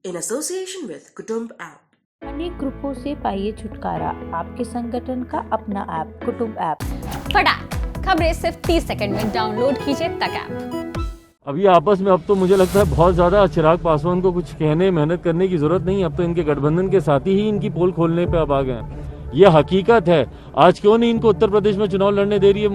in association with Kutumb app. अनेक ग्रुपों से पाइए छुटकारा, आपके संगठन का अपना ऐप कुटुंब ऐप। फटाक खबरें सिर्फ 30 सेकंड में डाउनलोड कीजिए तक ऐप। अभी आपस में अब तो मुझे लगता है बहुत ज्यादा चिराग पासवान को कुछ कहने मेहनत करने की जरूरत नहीं। अब तो इनके गठबंधन के साथी ही इनकी पोल खोलने पे अब आ गए हैं। ये हकीकत है। आज क्यों नहीं इनको उत्तर प्रदेश में चुनाव लड़ने दे रही है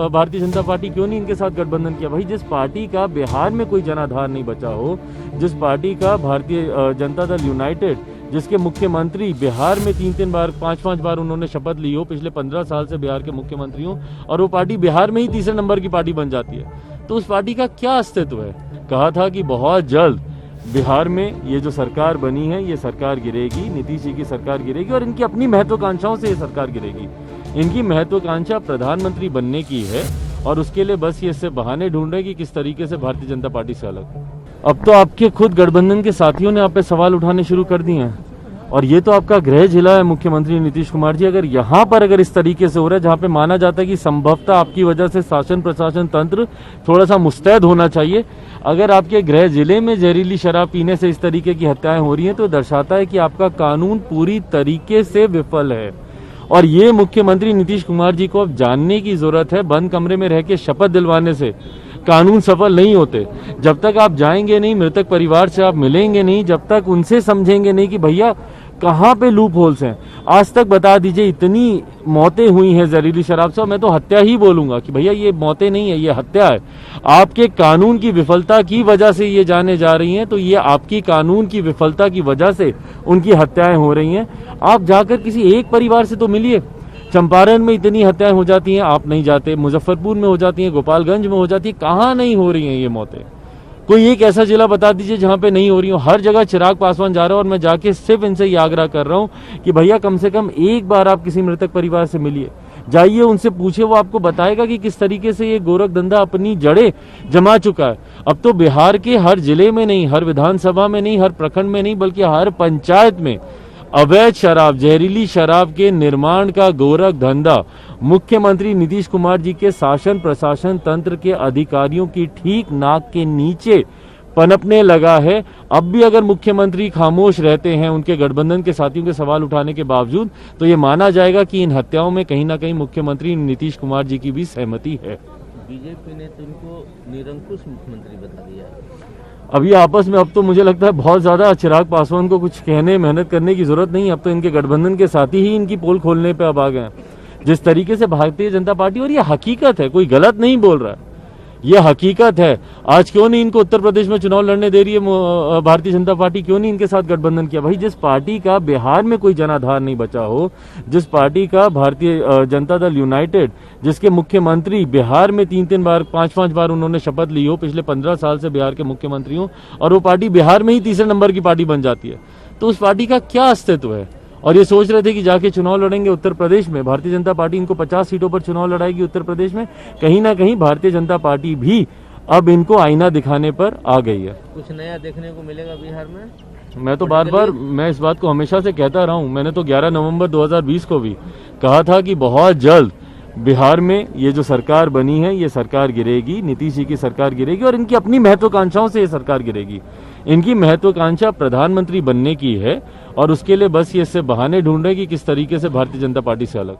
भारतीय जनता पार्टी? क्यों नहीं इनके साथ गठबंधन किया? भाई, जिस पार्टी का बिहार में कोई जनाधार नहीं बचा हो, जिस पार्टी का भारतीय जनता दल यूनाइटेड, जिसके मुख्यमंत्री बिहार में 3-3 बार 5-5 बार उन्होंने शपथ ली हो पिछले 15 साल से बिहार के मुख्यमंत्री हो, और वो पार्टी बिहार में ही तीसरे नंबर की पार्टी बन जाती है, तो उस पार्टी का क्या अस्तित्व है? कहा था कि बहुत जल्द बिहार में ये जो सरकार बनी है ये सरकार गिरेगी, नीतीश जी की सरकार गिरेगी, और इनकी अपनी महत्वाकांक्षाओं से ये सरकार गिरेगी। इनकी महत्वाकांक्षा प्रधानमंत्री बनने की है, और उसके लिए बस ये इससे बहाने ढूंढ रहे कि किस तरीके से भारतीय जनता पार्टी से अलग। अब तो आपके खुद गठबंधन के साथियों ने आप पे सवाल उठाने शुरू कर दिए हैं, और ये तो आपका गृह जिला है मुख्यमंत्री नीतीश कुमार जी। अगर यहाँ पर अगर इस तरीके से हो रहा है, जहाँ पे माना जाता है कि संभवतः आपकी वजह से शासन प्रशासन तंत्र थोड़ा सा मुस्तैद होना चाहिए, अगर आपके गृह जिले में जहरीली शराब पीने से इस तरीके की हत्याएं हो रही हैं, तो दर्शाता है कि आपका कानून पूरी तरीके से विफल है। और ये मुख्यमंत्री नीतीश कुमार जी को अब जानने की जरूरत है। बंद कमरे में रह के शपथ दिलवाने से कानून सफल नहीं होते। जब तक आप जाएंगे नहीं, मृतक परिवार से आप मिलेंगे नहीं, जब तक उनसे समझेंगे नहीं कि भैया कहाँ पे लूप होल्स हैं। आज तक बता दीजिए इतनी मौतें हुई हैं जहरीली शराब से, मैं तो हत्या ही बोलूंगा कि भैया ये मौतें नहीं है, ये हत्या है। आपके कानून की विफलता की वजह से ये जाने जा रही हैं, तो ये आपकी कानून की विफलता की वजह से उनकी हत्याएं हो रही हैं। आप जाकर किसी एक परिवार से तो मिलिए। चंपारण में इतनी हत्याएं हो जाती हैं, आप नहीं जाते। मुजफ्फरपुर में हो जाती हैं, गोपालगंज में हो जाती है, कहाँ नहीं हो रही हैं ये मौतें? कोई एक ऐसा जिला बता दीजिए जहां पे नहीं हो रही हो। हर जगह चिराग पासवान जा रहा है, और मैं जाके सिर्फ इनसे ये आग्रह कर रहा हूं कि भैया कम से कम एक बार आप किसी मृतक परिवार से मिलिए, जाइए उनसे पूछिए, वो आपको बताएगा कि किस तरीके से ये गोरख धंधा अपनी जड़ें जमा चुका है। अब तो बिहार के हर जिले में नहीं, हर विधानसभा में नहीं, हर प्रखंड में नहीं, बल्कि हर पंचायत में अवैध शराब, जहरीली शराब के निर्माण का गोरख धंधा मुख्यमंत्री नीतीश कुमार जी के शासन प्रशासन तंत्र के अधिकारियों की ठीक नाक के नीचे पनपने लगा है। अब भी अगर मुख्यमंत्री खामोश रहते हैं उनके गठबंधन के साथियों के सवाल उठाने के बावजूद, तो ये माना जाएगा कि इन हत्याओं में कहीं ना कहीं मुख्यमंत्री नीतीश कुमार जी की भी सहमति है। बीजेपी ने तो उनको निरंकुश मुख्यमंत्री बता दिया है। अभी आपस में अब तो मुझे लगता है बहुत ज्यादा चिराग पासवान को कुछ कहने मेहनत करने की जरूरत नहीं। अब तो इनके गठबंधन के साथी ही इनकी पोल खोलने पे अब आ गए हैं। जिस तरीके से भारतीय जनता पार्टी, और ये हकीकत है, कोई गलत नहीं बोल रहा है, ये हकीकत है। आज क्यों नहीं इनको उत्तर प्रदेश में चुनाव लड़ने दे रही है भारतीय जनता पार्टी? क्यों नहीं इनके साथ गठबंधन किया? भाई, जिस पार्टी का बिहार में कोई जनाधार नहीं बचा हो, जिस पार्टी का भारतीय जनता दल यूनाइटेड, जिसके मुख्यमंत्री बिहार में 3-3 बार 5-5 बार उन्होंने शपथ ली हो पिछले 15 साल से बिहार के मुख्यमंत्री हो, और वो पार्टी बिहार में ही तीसरे नंबर की पार्टी बन जाती है, तो उस पार्टी का क्या अस्तित्व है? और ये सोच रहे थे कि जाके चुनाव लड़ेंगे उत्तर प्रदेश में, भारतीय जनता पार्टी इनको 50 सीटों पर चुनाव लड़ाएगी उत्तर प्रदेश में। कहीं ना कहीं भारतीय जनता पार्टी भी अब इनको आईना दिखाने पर आ गई है। कुछ नया देखने को मिलेगा बिहार में? मैं तो बार मैं इस बात को हमेशा से कहता रहा हूं। मैंने तो 11 नवंबर 2020 को भी कहा था कि बहुत जल्द बिहार में ये जो सरकार बनी है ये सरकार गिरेगी, नीतीश जी की सरकार गिरेगी, और इनकी अपनी महत्वाकांक्षाओं से ये सरकार गिरेगी। इनकी महत्वाकांक्षा प्रधानमंत्री बनने की है, और उसके लिए बस ये इससे बहाने ढूंढ रहे कि किस तरीके से भारतीय जनता पार्टी से अलग।